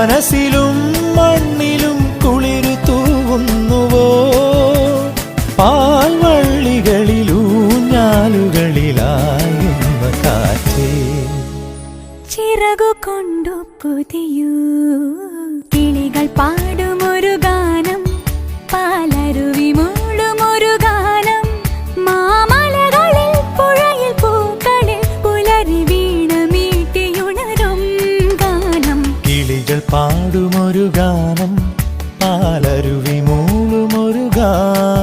മനസ്സിലും മണ്ണിലും കുളിരു തൂവുന്നുവോ പാൽവള്ളികളിലൂഞ്ഞാലുകളിലായുന്ന കാറ്റേ ചിറകു കൊണ്ടു പുതിയൂ കിളികൾ പാടുമൊരു ഗാനം പാലരുവി മൂളുമൊരു ഗാനം മാമലകളിൽ പുഴയിൽ പൂക്കളിൽ പുലരി വീണ മീട്ടിയുണരും ഗാനം കിളികൾ പാടുമൊരു ഗാനം പാലരുവി മൂളുമൊരു ഗാനം